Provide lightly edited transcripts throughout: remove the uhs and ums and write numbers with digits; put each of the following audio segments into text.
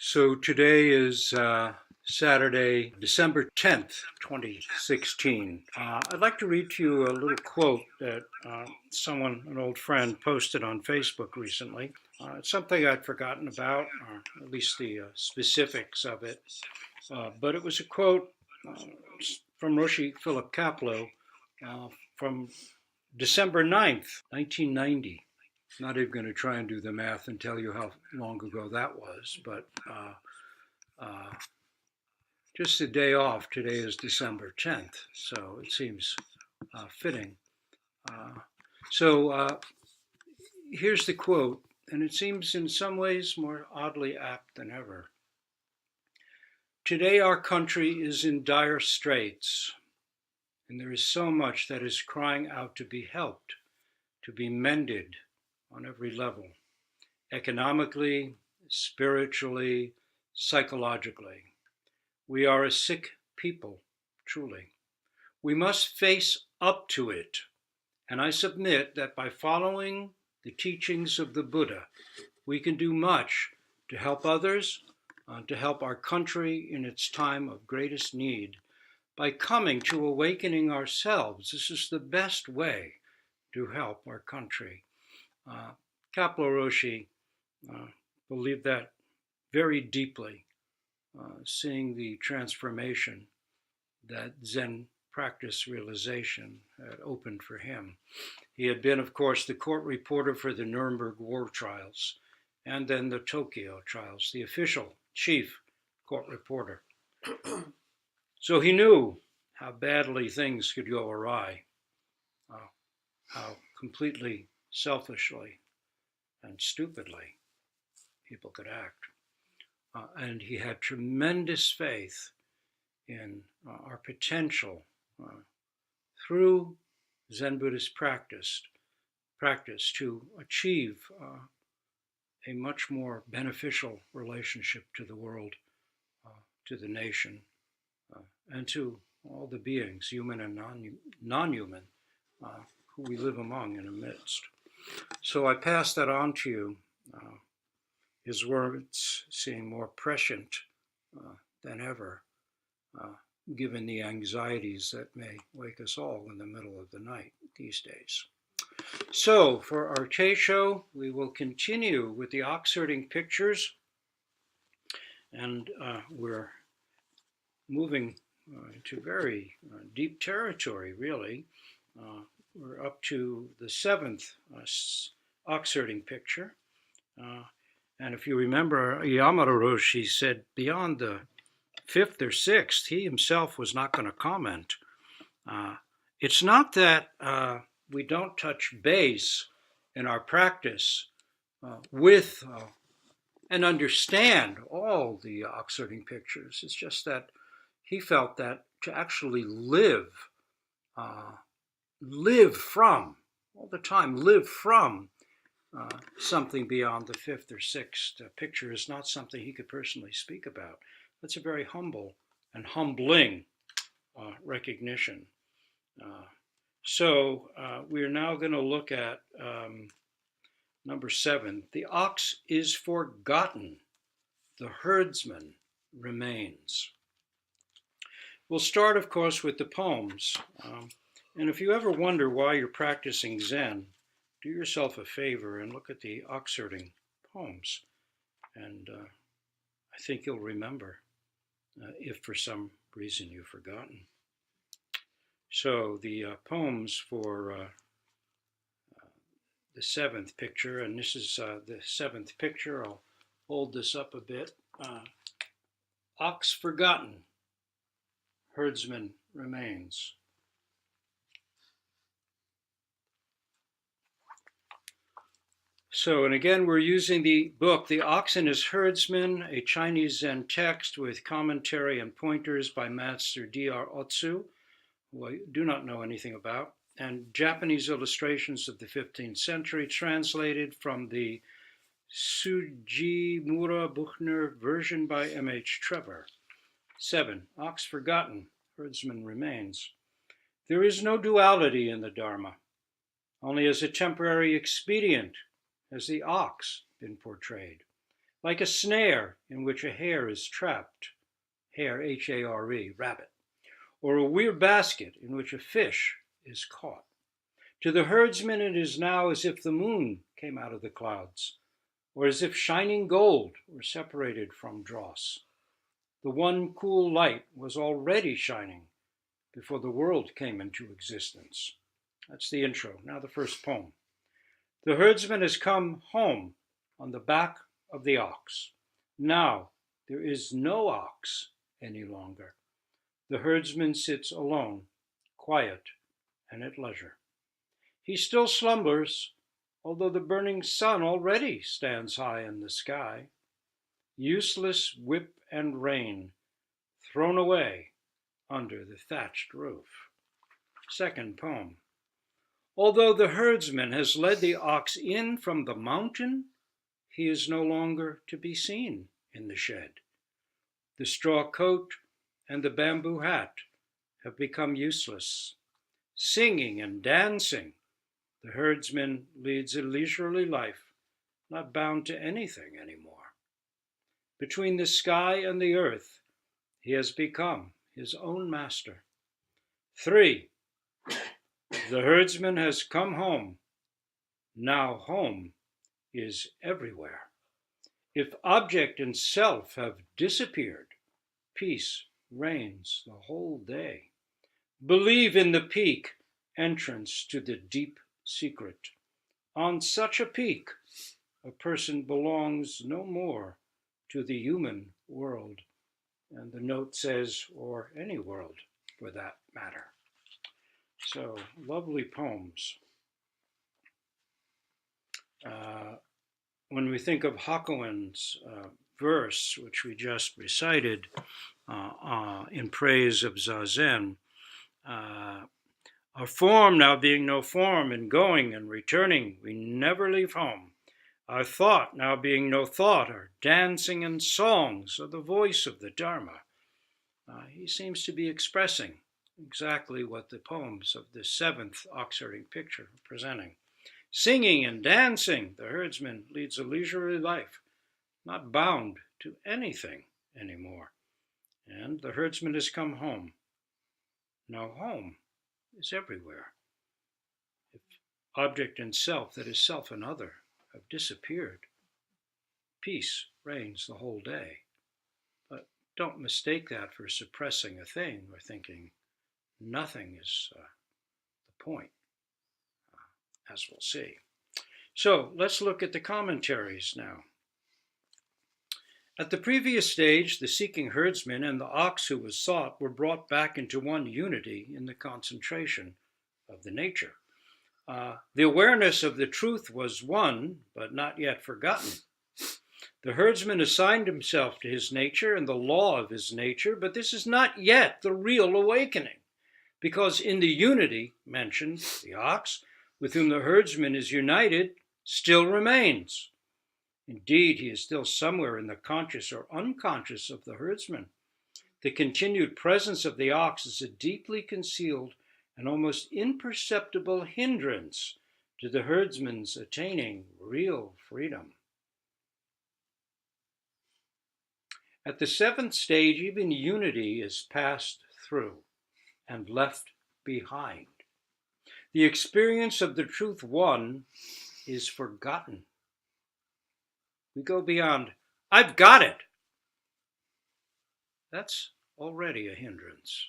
So today is Saturday, December 10th, 2016. I'd like to read to you a little quote that someone, an old friend, posted on Facebook recently. It's something I'd forgotten about, or at least the specifics of it. But it was a quote uh, from Roshi Philip Kapleau uh, from December 9th, 1990. Not even going to try and do the math and tell you how long ago that was, but uh, just a day off. Today is December 10th, so it seems fitting. Uh, so here's the quote, and it seems in some ways more oddly apt than ever. Today, our country is in dire straits, and there is so much that is crying out to be helped, to be mended on every level, economically, spiritually, psychologically. We are a sick people, truly. We must face up to it. And I submit that by following the teachings of the Buddha, we can do much to help others, to help our country in its time of greatest need. By coming to awakening ourselves, this is the best way to help our country. Kapleau Roshi believed that very deeply, seeing the transformation that Zen practice realization had opened for him. He had been, of course, the court reporter for the Nuremberg war trials and then the Tokyo trials, the official chief court reporter. So he knew how badly things could go awry, how completely selfishly and stupidly people could act. And he had tremendous faith in our potential through Zen Buddhist practice to achieve a much more beneficial relationship to the world, to the nation, and to all the beings, human and non-human, who we live among and amidst. So I pass that on to you. His words seem more prescient than ever, given the anxieties that may wake us all in the middle of the night these days. So for our teisho, we will continue with the ox herding pictures, and we're moving into very deep territory, really. We're up to the seventh ox herding picture. And if you remember, Yamada Roshi said beyond the fifth or sixth, he himself was not going to comment. It's not that we don't touch base in our practice with and understand all the ox herding pictures. It's just that he felt that to actually live from, all the time, live from something beyond the fifth or sixth picture is not something he could personally speak about. That's a very humble and humbling recognition. So we are now going to look at number 7. The ox is forgotten. The herdsman remains. We'll start, of course, with the poems. And if you ever wonder why you're practicing Zen, do yourself a favor and look at the ox herding poems. And I think you'll remember if for some reason you've forgotten. So the poems for the 7th picture, and this is the 7th picture. I'll hold this up a bit. Ox forgotten, herdsman remains. So, and again, we're using the book, The Ox and His Herdsman, a Chinese Zen text with commentary and pointers by Master D.R. Otsu, who I do not know anything about, and Japanese illustrations of the 15th century translated from the Sujimura Buchner version by M.H. Trevor. 7. Ox forgotten, herdsman remains. There is no duality in the Dharma, only as a temporary expedient has the ox been portrayed. like a snare in which a hare is trapped, hare, H-A-R-E, rabbit, or a weird basket in which a fish is caught. To the herdsman it is now as if the moon came out of the clouds, or as if shining gold were separated from dross. The one cool light was already shining before the world came into existence. That's the intro. Now the first poem. The herdsman has come home on the back of the ox. Now there is no ox any longer. The herdsman sits alone, quiet and at leisure. He still slumbers, although the burning sun already stands high in the sky. Useless whip and rein, thrown away under the thatched roof. Second poem. Although the herdsman has led the ox in from the mountain, he is no longer to be seen in the shed. The straw coat and the bamboo hat have become useless. Singing and dancing, the herdsman leads a leisurely life, not bound to anything anymore. Between the sky and the earth, he has become his own master. 3. The herdsman has come home. Now home is everywhere. If object and self have disappeared, peace reigns the whole day. Believe in the peak, entrance to the deep secret. On such a peak, a person belongs no more to the human world. And the note says, or any world for that matter. So, lovely poems. When we think of Hakuin's verse, which we just recited in praise of Zazen, our form now being no form, and going and returning, we never leave home. Our thought now being no thought, our dancing and songs are the voice of the Dharma. He seems to be expressing exactly what the poems of the seventh ox-herding picture are presenting. Singing and dancing, the herdsman leads a leisurely life, not bound to anything anymore. And the herdsman has come home. Now home is everywhere. If object and self, that is self and other, have disappeared, peace reigns the whole day. But don't mistake that for suppressing a thing or thinking nothing is the point, as we'll see. So let's look at the commentaries now. At the previous stage, the seeking herdsman and the ox who was sought were brought back into one unity in the concentration of the nature. The awareness of the truth was one, but not yet forgotten. The herdsman assigned himself to his nature and the law of his nature, but this is not yet the real awakening, because in the unity mentioned, the ox, with whom the herdsman is united, still remains. Indeed, he is still somewhere in the conscious or unconscious of the herdsman. The continued presence of the ox is a deeply concealed and almost imperceptible hindrance to the herdsman's attaining real freedom. At the seventh stage, even unity is passed through and left behind. The experience of the truth one is forgotten. We go beyond, I've got it. That's already a hindrance.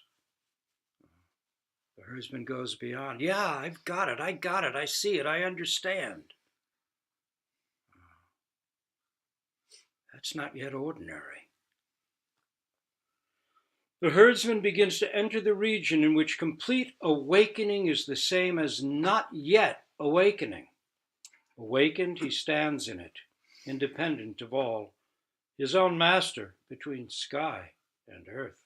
The herdsman goes beyond, yeah, I've got it, I see it, I understand. That's not yet ordinary. The herdsman begins to enter the region in which complete awakening is the same as not yet awakening. Awakened, he stands in it, independent of all, his own master between sky and earth.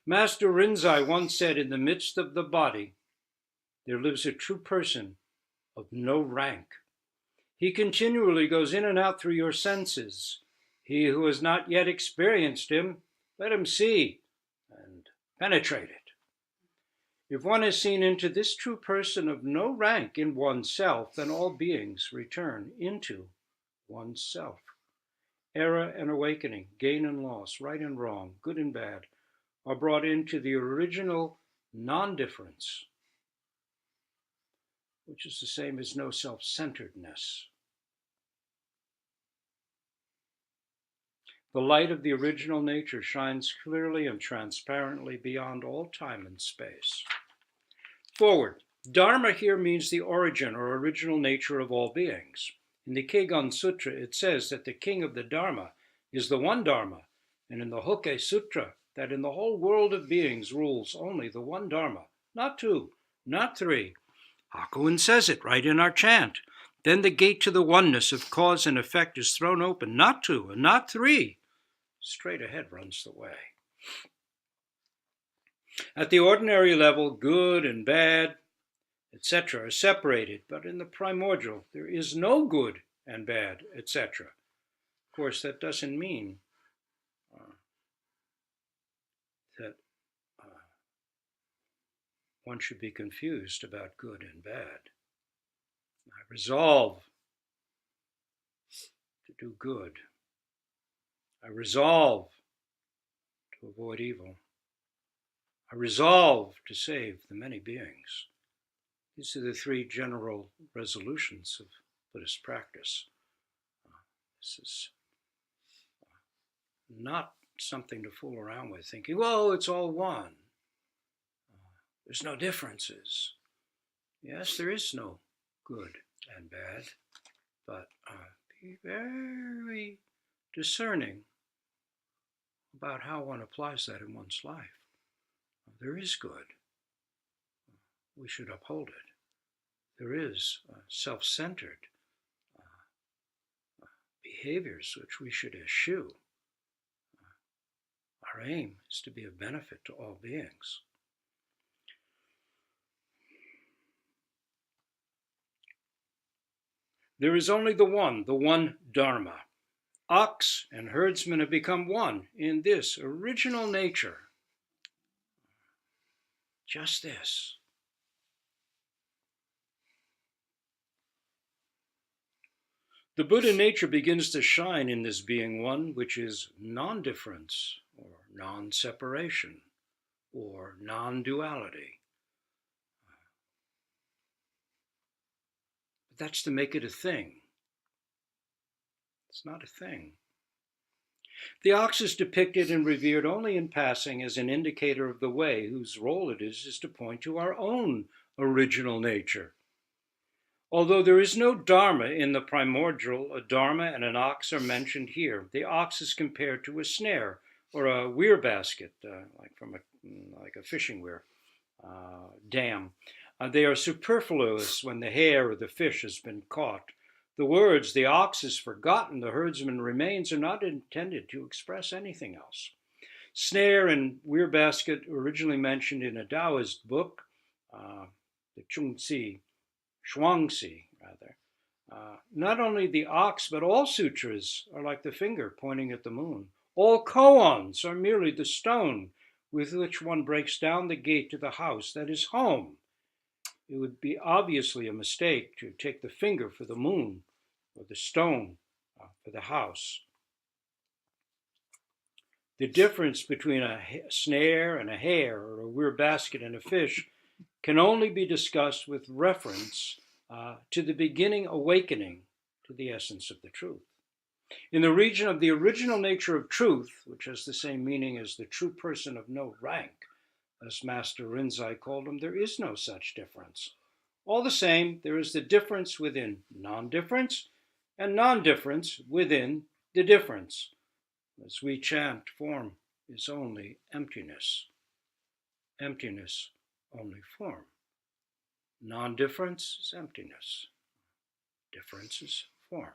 Master Rinzai once said, in the midst of the body, there lives a true person of no rank. He continually goes in and out through your senses. He who has not yet experienced him, let him see and penetrate it. If one has seen into this true person of no rank in oneself, then all beings return into oneself. Error and awakening, gain and loss, right and wrong, good and bad, are brought into the original non-difference, which is the same as no self-centeredness. The light of the original nature shines clearly and transparently beyond all time and space. Forward. Dharma here means the origin or original nature of all beings. In the Kegon Sutra, it says that the king of the Dharma is the one Dharma, and in the Hokke Sutra, that in the whole world of beings rules only the one Dharma, not two, not three. Hakuin says it right in our chant. Then the gate to the oneness of cause and effect is thrown open, not two and not three. Straight ahead runs the way. At the ordinary level, good and bad, etc., are separated, but in the primordial, there is no good and bad, etc. Of course, that doesn't mean that one should be confused about good and bad. I resolve to do good. I resolve to avoid evil. I resolve to save the many beings. These are the three general resolutions of Buddhist practice. This is not something to fool around with, thinking, well, it's all one. There's no differences. Yes, there is no good and bad, but be very discerning about how one applies that in one's life. There is good. We should uphold it. There is self-centered behaviors which we should eschew. Our aim is to be of benefit to all beings. There is only the one Dharma. Ox and herdsman have become one in this original nature. Just this. The Buddha nature begins to shine in this being one, which is non-difference, or non-separation, or non-duality. But that's to make it a thing. It's not a thing. The ox is depicted and revered only in passing as an indicator of the way, whose role it is to point to our own original nature. Although there is no dharma in the primordial, a dharma and an ox are mentioned here. The ox is compared to a snare or a weir basket, like a fishing weir dam. They are superfluous when the hare or the fish has been caught. The words, the ox is forgotten, the herdsman remains, are not intended to express anything else. Snare and weir basket, originally mentioned in a Taoist book, the Shuangzi, rather. Not only the ox, but all sutras are like the finger pointing at the moon. All koans are merely the stone with which one breaks down the gate to the house that is home. It would be obviously a mistake to take the finger for the moon or the stone for the house. The difference between a snare and a hare, or a weir basket and a fish, can only be discussed with reference to the beginning awakening to the essence of the truth. In the region of the original nature of truth, which has the same meaning as the true person of no rank, as Master Rinzai called him, there is no such difference. All the same, there is the difference within non-difference and non-difference within the difference. As we chant, form is only emptiness. Emptiness only form. Non-difference is emptiness. Difference is form.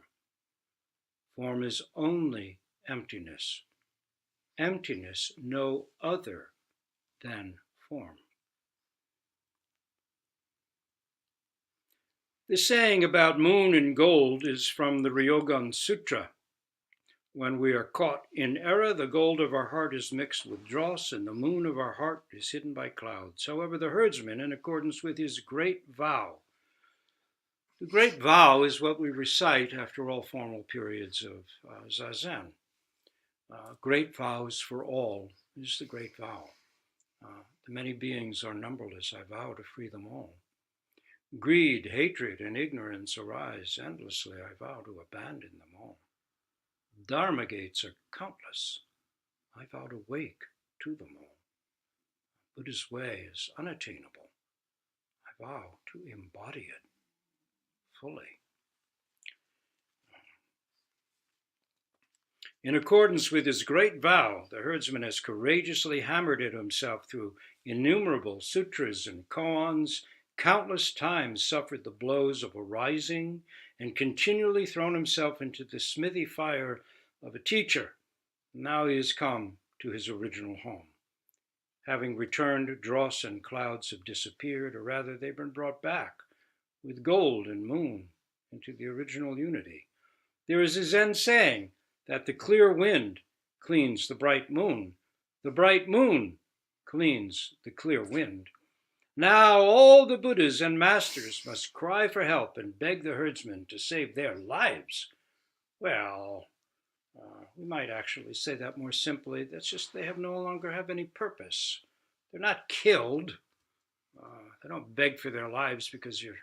Form is only emptiness. Emptiness no other than form. The saying about moon and gold is from the Ryogon Sutra. When we are caught in error, the gold of our heart is mixed with dross, and the moon of our heart is hidden by clouds. However, the herdsman, in accordance with his great vow, The great vow is what we recite after all formal periods of zazen. Great vows for all is the great vow. The many beings are numberless. I vow to free them all. Greed, hatred, and ignorance arise endlessly. I vow to abandon them all. Dharma gates are countless. I vow to wake to them all. Buddha's way is unattainable. I vow to embody it fully. In accordance with his great vow, the herdsman has courageously hammered it himself through innumerable sutras and koans, countless times suffered the blows of arising, and continually thrown himself into the smithy fire of a teacher. Now he has come to his original home. Having returned, dross and clouds have disappeared, or rather they've been brought back, with gold and moon, into the original unity. There is a Zen saying that the clear wind cleans the bright moon cleans the clear wind. Now all the Buddhas and masters must cry for help and beg the herdsmen to save their lives. Well, we might actually say that more simply. That's just they no longer have any purpose. They're not killed. They don't beg for their lives because you're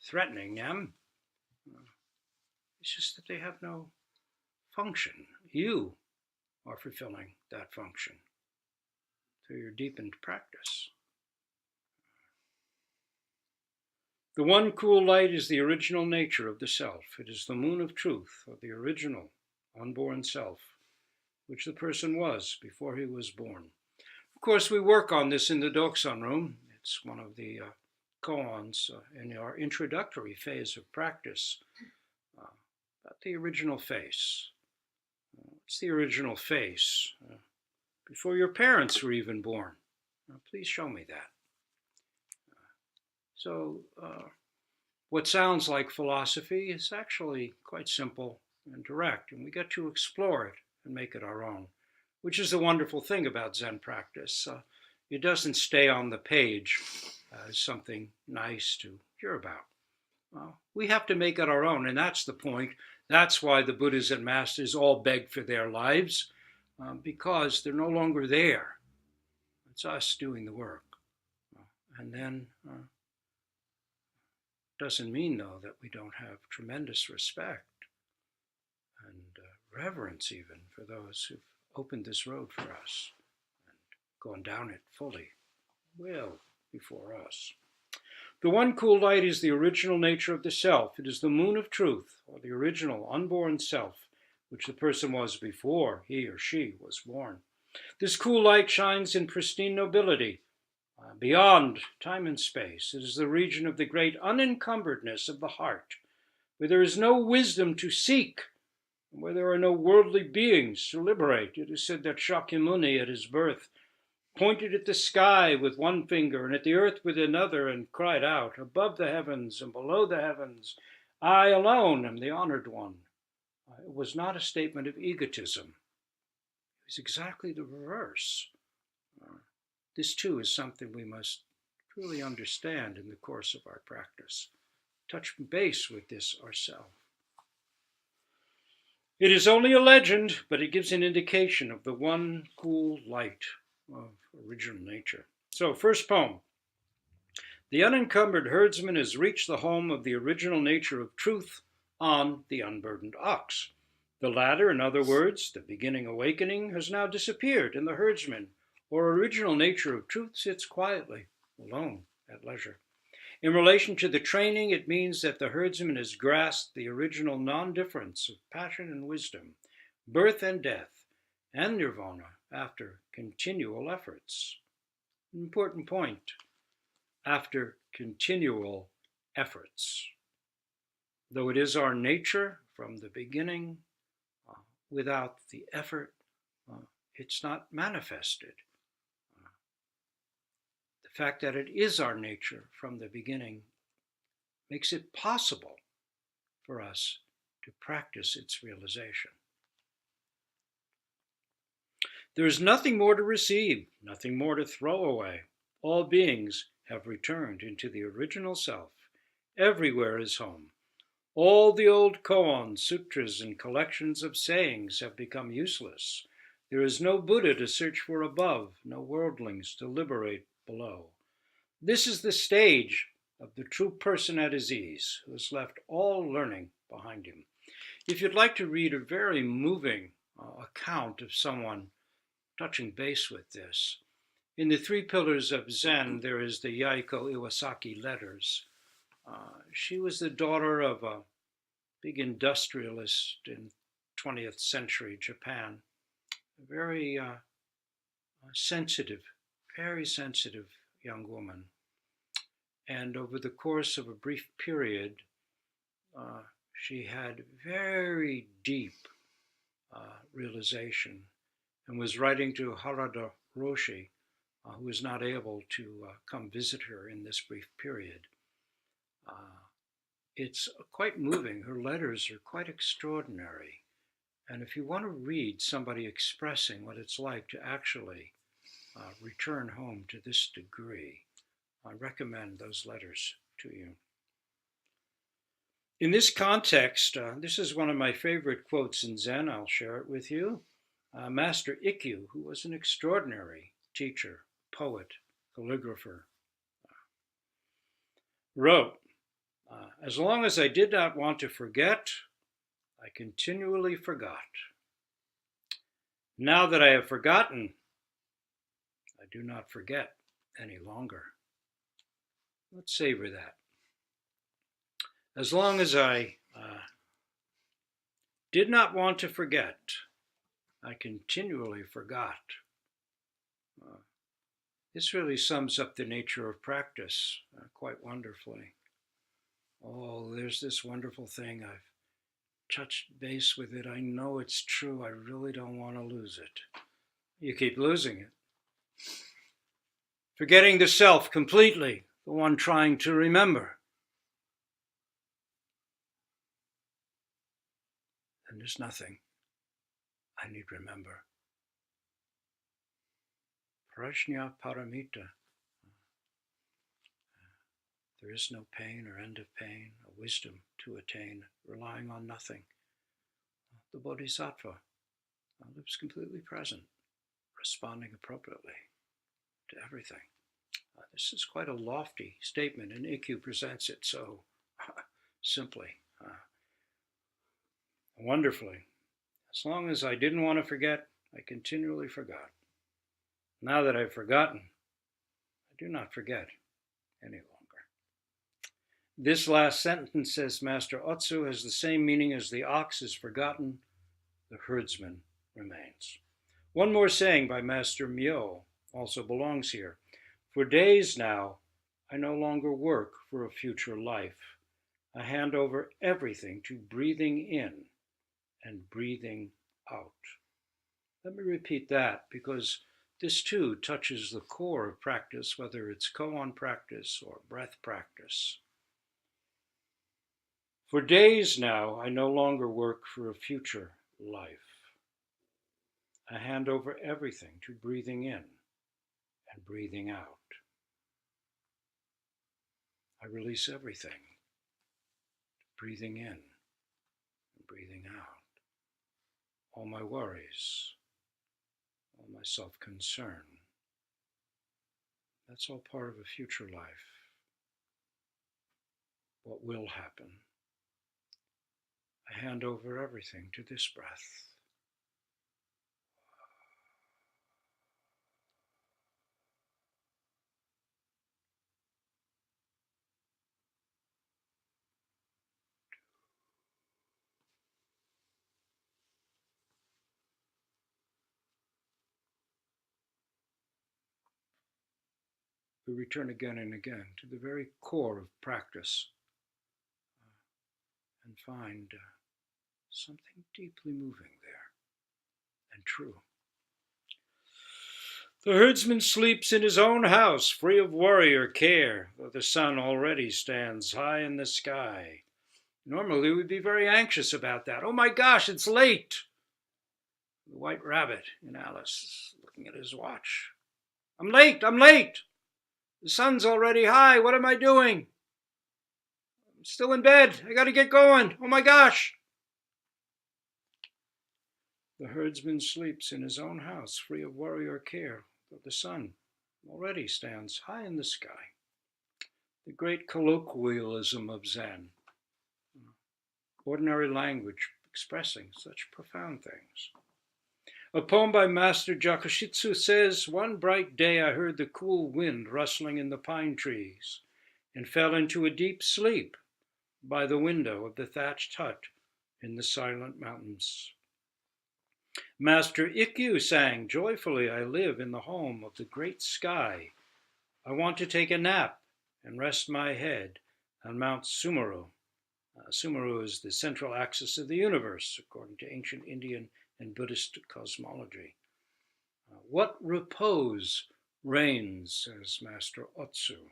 threatening them. It's just that they have no function. You are fulfilling that function through your deepened practice. The one cool light is the original nature of the self. It is the moon of truth, or the original unborn self, which the person was before he was born. Of course, we work on this in the Doksan room. It's one of the koans in our introductory phase of practice. About the original face. It's the original face before your parents were even born. Please show me that. So what sounds like philosophy is actually quite simple and direct, and we get to explore it and make it our own, which is the wonderful thing about Zen practice. It doesn't stay on the page as something nice to hear about. We have to make it our own, and that's the point. That's why the Buddhas and Masters all beg for their lives, because they're no longer there. It's us doing the work. And then doesn't mean, though, that we don't have tremendous respect and reverence even for those who've opened this road for us and gone down it fully, well before us. The one cool light is the original nature of the self. It is the moon of truth, or the original unborn self, which the person was before he or she was born. This cool light shines in pristine nobility, beyond time and space. It is the region of the great unencumberedness of the heart, where there is no wisdom to seek, and where there are no worldly beings to liberate. It is said that Shakyamuni at his birth pointed at the sky with one finger and at the earth with another and cried out, above the heavens and below the heavens, I alone am the honored one. It was not a statement of egotism. It was exactly the reverse. This too is something we must truly understand in the course of our practice. Touch base with this ourselves. It is only a legend, but it gives an indication of the one cool light of original nature. So, first poem. The unencumbered herdsman has reached the home of the original nature of truth on the unburdened ox. The latter, in other words, the beginning awakening, has now disappeared, and the herdsman, or original nature of truth, sits quietly, alone, at leisure. In relation to the training, it means that the herdsman has grasped the original non-difference of passion and wisdom, birth and death, and nirvana after continual efforts. An important point, after continual efforts. Though it is our nature from the beginning, without the effort, it's not manifested. The fact that it is our nature from the beginning makes it possible for us to practice its realization. There is nothing more to receive, nothing more to throw away. All beings have returned into the original self, Everywhere is home. All the old koans, sutras, and collections of sayings have become useless. There is no Buddha to search for above, no worldlings to liberate below. This is the stage of the true person at his ease, who has left all learning behind him. If you'd like to read a very moving account of someone touching base with this, in the three pillars of Zen, there is the Yaiko Iwasaki letters. She was the daughter of a big industrialist in 20th century Japan. A very sensitive, very sensitive young woman. And over the course of a brief period, she had very deep realization and was writing to Harada Roshi, who was not able to come visit her in this brief period. It's quite moving. Her letters are quite extraordinary. And if you want to read somebody expressing what it's like to actually return home to this degree, I recommend those letters to you. In this context, this is one of my favorite quotes in Zen. I'll share it with you. Master Ikkyu, who was an extraordinary teacher, poet, calligrapher, wrote, as long as I did not want to forget, I continually forgot. Now that I have forgotten, I do not forget any longer. Let's savor that. As long as I did not want to forget, I continually forgot. This really sums up the nature of practice quite wonderfully. Oh, there's this wonderful thing. I've touched base with it. I know it's true. I really don't want to lose it. You keep losing it. Forgetting the self completely, the one trying to remember. And there's nothing I need remember. Prajna paramita. There is no pain or end of pain, a wisdom to attain, relying on nothing. The bodhisattva lives completely present, responding appropriately to everything. This is quite a lofty statement, and Ikkyu presents it so simply, wonderfully. As long as I didn't want to forget, I continually forgot. Now that I've forgotten, I do not forget any longer. This last sentence, says Master Otsu, has the same meaning as the ox is forgotten, the herdsman remains. One more saying by Master Myo also belongs here. For days now, I no longer work for a future life. I hand over everything to breathing in and breathing out. Let me repeat that, because this too touches the core of practice, whether it's koan practice or breath practice. For days now, I no longer work for a future life. I hand over everything to breathing in and breathing out. I release everything, breathing in and breathing out. All my worries, all my self-concern. That's all part of a future life. What will happen? I hand over everything to this breath. We return again and again to the very core of practice and find something deeply moving there and true. The herdsman sleeps in his own house, free of worry or care, though the sun already stands high in the sky. Normally we'd be very anxious about that. Oh my gosh, it's late! The white rabbit in Alice, looking at his watch. I'm late! The sun's already high. What am I doing? Still in bed. I gotta get going. Oh my gosh. The herdsman sleeps in his own house, free of worry or care, though the sun already stands high in the sky. The great colloquialism of Zen, ordinary language expressing such profound things. A poem by Master Jakushitsu says, "One bright day I heard the cool wind rustling in the pine trees and fell into a deep sleep by the window of the thatched hut in the silent mountains." Master Ikkyu sang, "Joyfully I live in the home of the great sky. I want to take a nap and rest my head on Mount Sumeru." Sumeru is the central axis of the universe, according to ancient Indian and Buddhist cosmology. What repose reigns, says Master Otsu.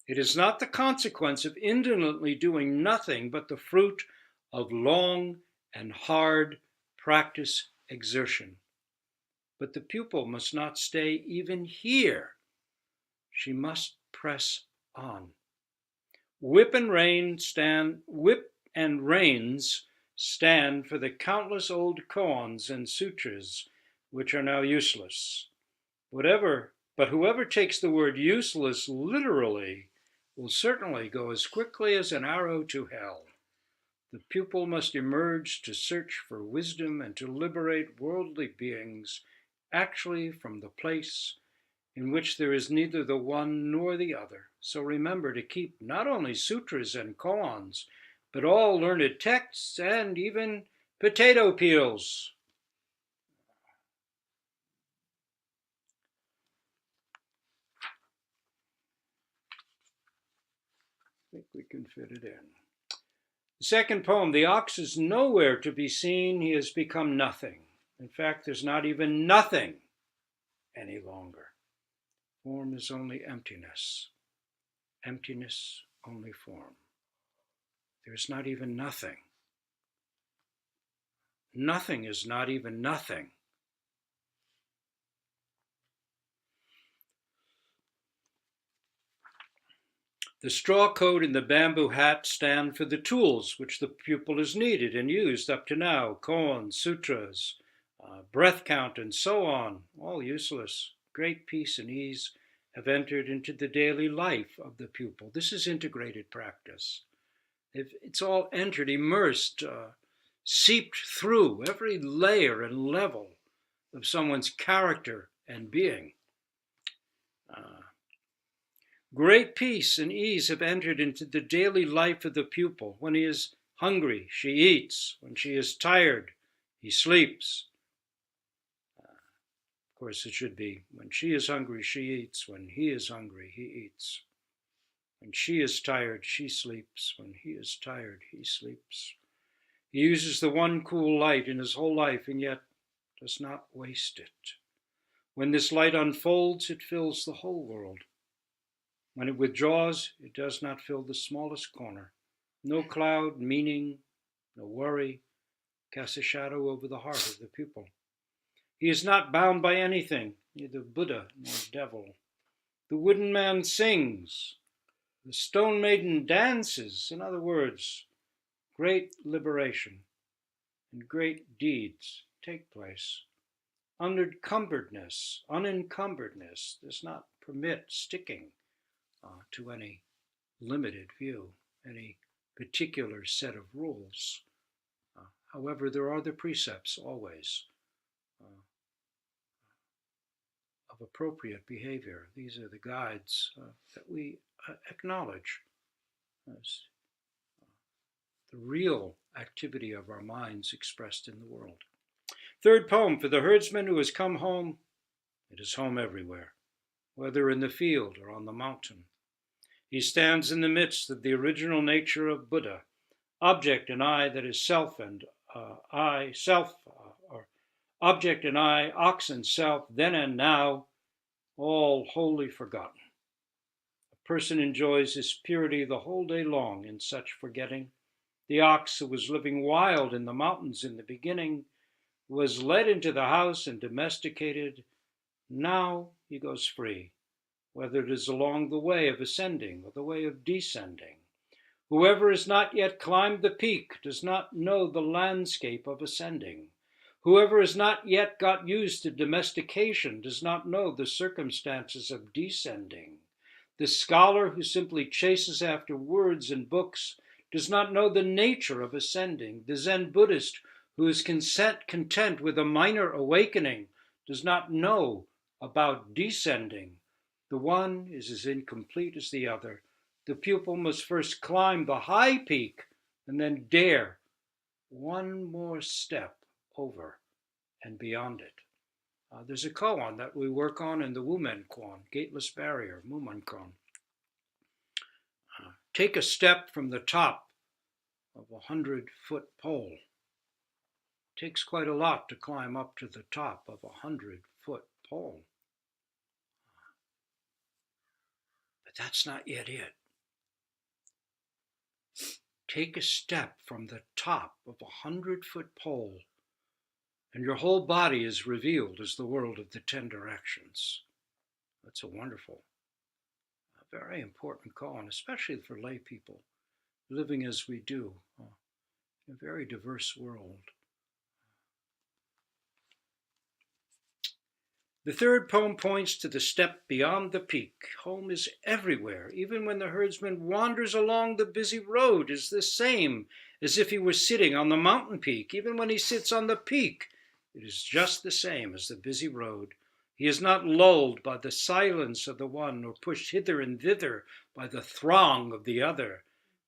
It is not the consequence of indolently doing nothing, but the fruit of long and hard practice exertion. But the pupil must not stay even here. She must press on. Whip and reins stand for the countless old koans and sutras which are now useless. But whoever takes the word useless literally will certainly go as quickly as an arrow to hell. The pupil must emerge to search for wisdom and to liberate worldly beings actually from the place in which there is neither the one nor the other. So remember to keep not only sutras and koans, but all learned texts and even potato peels. I think we can fit it in. The second poem, "The ox is nowhere to be seen. He has become nothing. In fact, there's not even nothing any longer. Form is only emptiness. Emptiness only form. There's not even nothing. Nothing is not even nothing." The straw coat and the bamboo hat stand for the tools which the pupil has needed and used up to now, koans, sutras, breath count, and so on, all useless. Great peace and ease have entered into the daily life of the pupil. This is integrated practice. It's all entered, immersed, seeped through every layer and level of someone's character and being. Great peace and ease have entered into the daily life of the pupil. When he is hungry, she eats. When she is tired, he sleeps. Of course, it should be, when she is hungry, she eats. When he is hungry, he eats. When she is tired, she sleeps. When he is tired, he sleeps. He uses the one cool light in his whole life and yet does not waste it. When this light unfolds, it fills the whole world. When it withdraws, it does not fill the smallest corner. No cloud, meaning, no worry casts a shadow over the heart of the pupil. He is not bound by anything, neither Buddha nor devil. The wooden man sings. The stone maiden dances. In other words, great liberation and great deeds take place. Unencumberedness does not permit sticking to any limited view, any particular set of rules. However, there are the precepts always of appropriate behavior. These are the guides that we acknowledge as the real activity of our minds expressed in the world. Third poem, "For the herdsman who has come home, it is home everywhere, whether in the field or on the mountain. He stands in the midst of the original nature of Buddha, object and I that is self and or object and I, ox and self, then and now, all wholly forgotten. A person enjoys his purity the whole day long in such forgetting. The ox who was living wild in the mountains in the beginning was led into the house and domesticated. Now he goes free, whether it is along the way of ascending or the way of descending. Whoever has not yet climbed the peak does not know the landscape of ascending. Whoever has not yet got used to domestication does not know the circumstances of descending. The scholar who simply chases after words and books does not know the nature of ascending. The Zen Buddhist who is content with a minor awakening does not know about descending. The one is as incomplete as the other. The pupil must first climb the high peak and then dare one more step over and beyond it. There's a koan that we work on in the Wumen koan, Gateless Barrier, Mumen koan. Take a step from the top of a 100-foot pole. It takes quite a lot to climb up to the top of a 100-foot pole. But that's not yet it. Take a step from the top of a 100-foot pole, and your whole body is revealed as the world of the 10 directions. That's a wonderful, very important koan, especially for lay people living as we do in a very diverse world. The third poem points to the step beyond the peak. Home is everywhere. Even when the herdsman wanders along the busy road, is the same as if he were sitting on the mountain peak. Even when he sits on the peak, it is just the same as the busy road. He is not lulled by the silence of the one, nor pushed hither and thither by the throng of the other.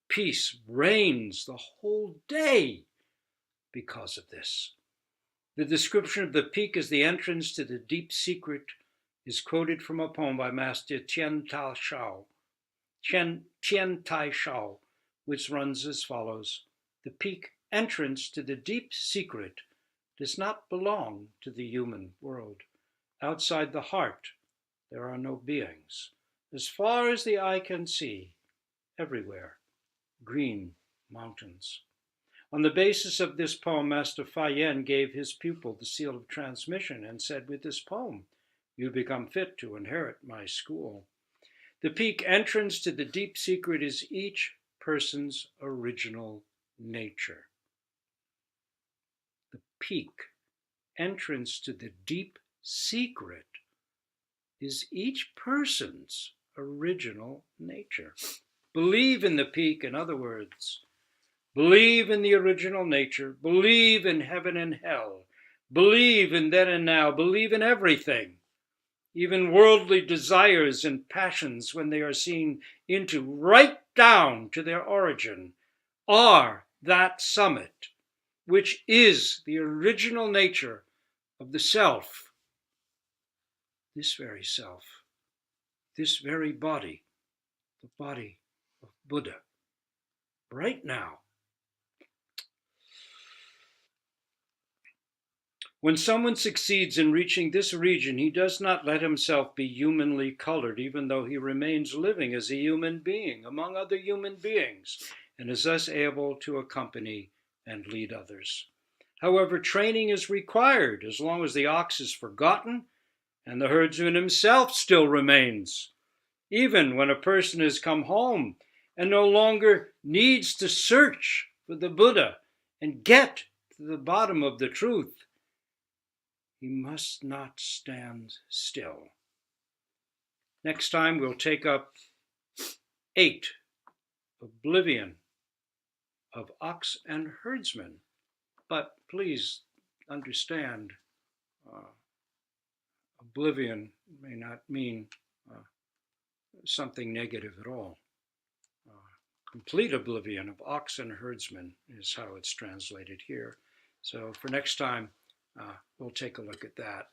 Peace reigns the whole day because of this. The description of the peak as the entrance to the deep secret is quoted from a poem by Master Tian Tai Shao, which runs as follows. The peak entrance to the deep secret does not belong to the human world. Outside the heart, there are no beings. As far as the eye can see, everywhere, green mountains. On the basis of this poem, Master Fa Yen gave his pupil the seal of transmission and said, with this poem, you become fit to inherit my school. The peak entrance to the deep secret is each person's original nature. The peak entrance to the deep secret is each person's original nature. Believe in the peak, in other words. Believe in the original nature. Believe in heaven and hell. Believe in then and now. Believe in everything. Even worldly desires and passions, when they are seen into right down to their origin, are that summit, which is the original nature of the self, this very self, this very body, the body of Buddha, right now. When someone succeeds in reaching this region, he does not let himself be humanly colored, even though he remains living as a human being among other human beings, and is thus able to accompany and lead others. However, training is required as long as the ox is forgotten and the herdsman himself still remains. Even when a person has come home and no longer needs to search for the Buddha and get to the bottom of the truth, he must not stand still. Next time we'll take up 8, Oblivion of Ox and Herdsman. But please understand, oblivion may not mean something negative at all. Complete oblivion of ox and herdsman is how it's translated here. So for next time, we'll take a look at that.